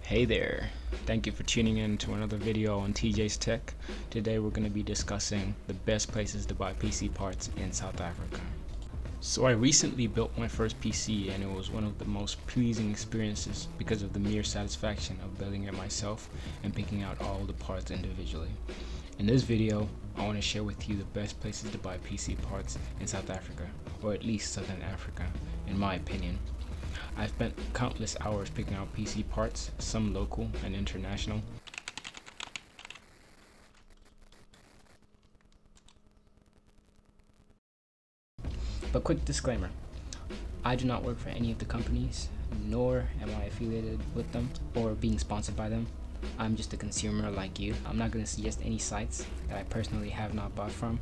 Hey there, thank you for tuning in to another video on TJ's Tech. Today we're going to be discussing the best places to buy PC parts in South Africa. So I recently built my first PC and it was one of the most pleasing experiences because of the mere satisfaction of building it myself and picking out all the parts individually. In this video, I want to share with you the best places to buy PC parts in South Africa, or at least Southern Africa, in my opinion. I've spent countless hours picking out PC parts, some local and international. But quick disclaimer, I do not work for any of the companies, nor am I affiliated with them or being sponsored by them. I'm just a consumer like you. I'm not going to suggest any sites that I personally have not bought from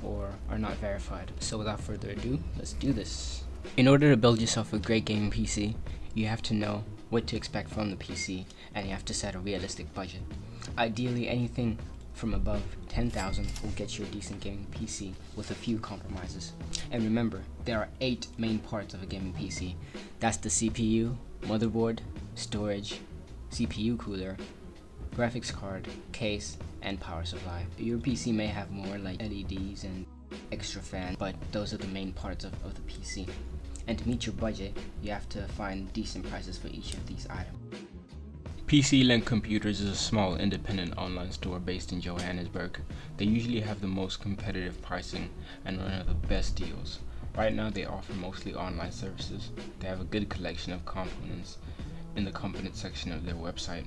or are not verified. So without further ado, let's do this. In order to build yourself a great gaming PC, you have to know what to expect from the PC and you have to set a realistic budget. Ideally, anything from above 10,000 will get you a decent gaming PC with a few compromises. And remember, there are 8 main parts of a gaming PC. That's the CPU, motherboard, storage, CPU cooler, graphics card, case, and power supply. Your PC may have more like LEDs and extra fan, but those are the main parts of the PC. And to meet your budget, you have to find decent prices for each of these items. pclinkcomputers is a small independent online store based in Johannesburg. They usually have the most competitive pricing and one of the best deals. Right now they offer mostly online services. They have a good collection of components in the component section of their website.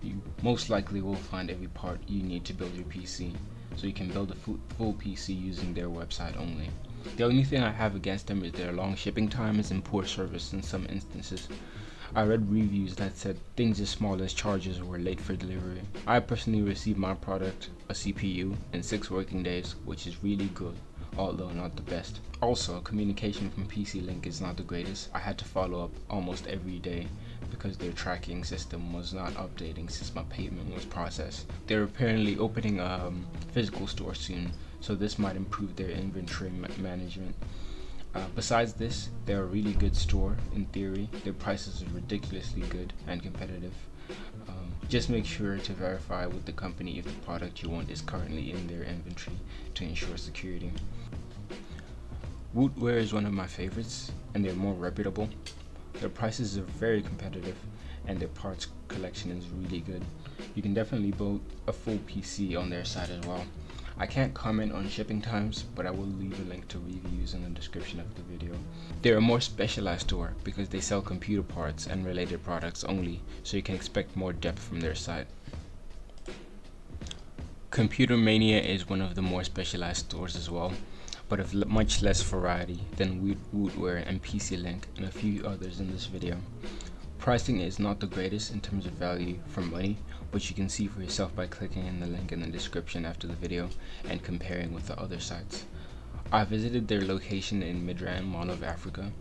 You most likely will find every part you need to build your PC, so you can build a full PC using their website only. The only thing I have against them is their long shipping times and poor service in some instances. I read reviews that said things as small as chargers were late for delivery. I personally received my product, a CPU, in 6 working days, which is really good, although not the best. Also, communication from PC-Link is not the greatest. I had to follow up almost every day because their tracking system was not updating since my payment was processed. They're apparently opening a physical store soon, so this might improve their inventory management. Besides this, they're a really good store in theory. Their prices are ridiculously good and competitive. Just make sure to verify with the company if the product you want is currently in their inventory to ensure security. Wootware is one of my favorites and they're more reputable. Their prices are very competitive and their parts collection is really good. You can definitely build a full PC on their site as well. I can't comment on shipping times, but I will leave a link to reviews in the description of the video. They're a more specialized store because they sell computer parts and related products only, so you can expect more depth from their site. Computer Mania is one of the more specialized stores as well, but of much less variety than Wootware and PC-Link and a few others in this video. Pricing is not the greatest in terms of value for money, but you can see for yourself by clicking in the link in the description after the video and comparing with the other sites. I visited their location in Midrand, Mall of Africa,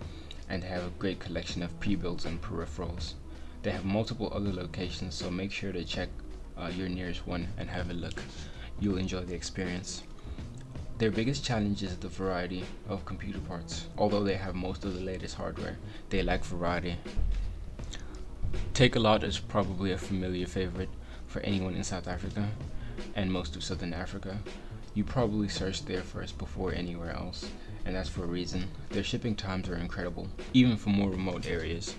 and have a great collection of pre-builds and peripherals. They have multiple other locations, so make sure to check your nearest one and have a look. You'll enjoy the experience. Their biggest challenge is the variety of computer parts. Although they have most of the latest hardware, they lack variety. Takealot is probably a familiar favorite for anyone in South Africa and most of Southern Africa. You probably searched there first before anywhere else, and that's for a reason. Their shipping times are incredible, even for more remote areas.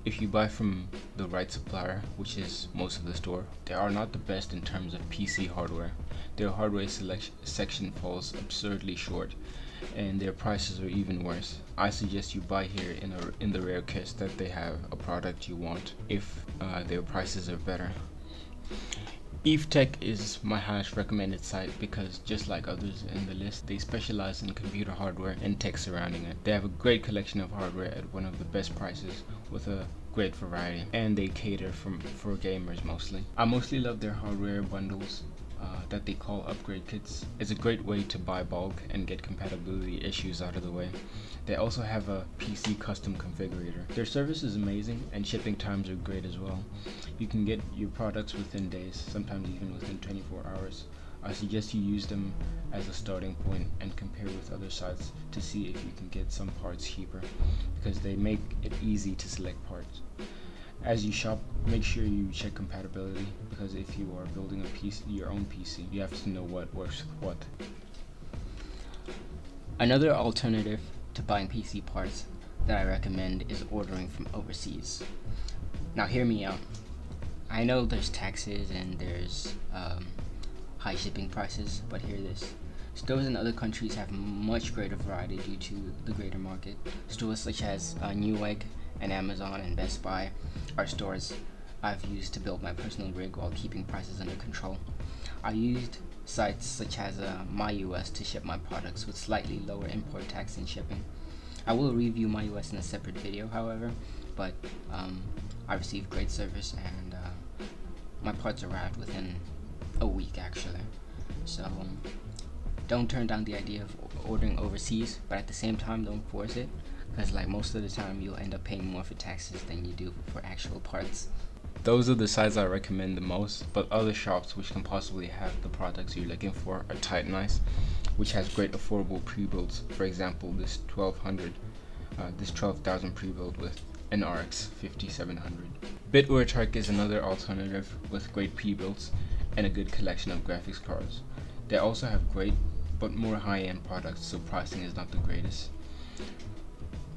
If you buy from the right supplier, which is most of the store, they are not the best in terms of PC hardware. Their hardware section falls absurdly short, and their prices are even worse. I suggest you buy here in the rare case that they have a product you want, if their prices are better. Evetech is my highest recommended site because, just like others in the list, they specialize in computer hardware and tech surrounding it. They have a great collection of hardware at one of the best prices with a great variety, and they cater for gamers mostly. I mostly love their hardware bundles that they call upgrade kits. It's a great way to buy bulk and get compatibility issues out of the way. They also have a PC custom configurator. Their service is amazing and shipping times are great as well. You can get your products within days, sometimes even within 24 hours. I suggest you use them as a starting point and compare with other sites to see if you can get some parts cheaper, because they make it easy to select parts. As you shop, make sure you check compatibility, because if you are building a PC, your own PC, you have to know what works with what. Another alternative to buying PC parts that I recommend is ordering from overseas. Now hear me out. I know there's taxes and there's high shipping prices, but hear this. Stores in other countries have much greater variety due to the greater market. Stores such as Newegg and Amazon and Best Buy are stores I've used to build my personal rig while keeping prices under control. I used sites such as MyUS to ship my products with slightly lower import tax and shipping. I will review MyUS in a separate video, however, but I received great service and my parts arrived within a week actually. So don't turn down the idea of ordering overseas, but at the same time don't force it, because like most of the time you'll end up paying more for taxes than you do for actual parts. Those are the sites I recommend the most, but other shops which can possibly have the products you're looking for are Titanite, which has great affordable pre-builds. For example, this 12,000 pre-build with an RX 5700. Wootware is another alternative with great pre-builds and a good collection of graphics cards. They also have great but more high-end products, so pricing is not the greatest.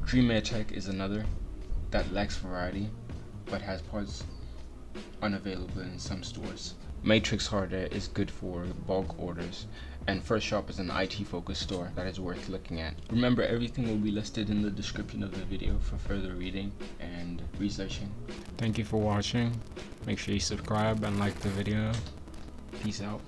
Evetech is another that lacks variety but has parts unavailable in some stores. Matrix Hardware is good for bulk orders, and First Shop is an IT-focused store that is worth looking at. Remember, everything will be listed in the description of the video for further reading and researching. Thank you for watching. Make sure you subscribe and like the video. Peace out.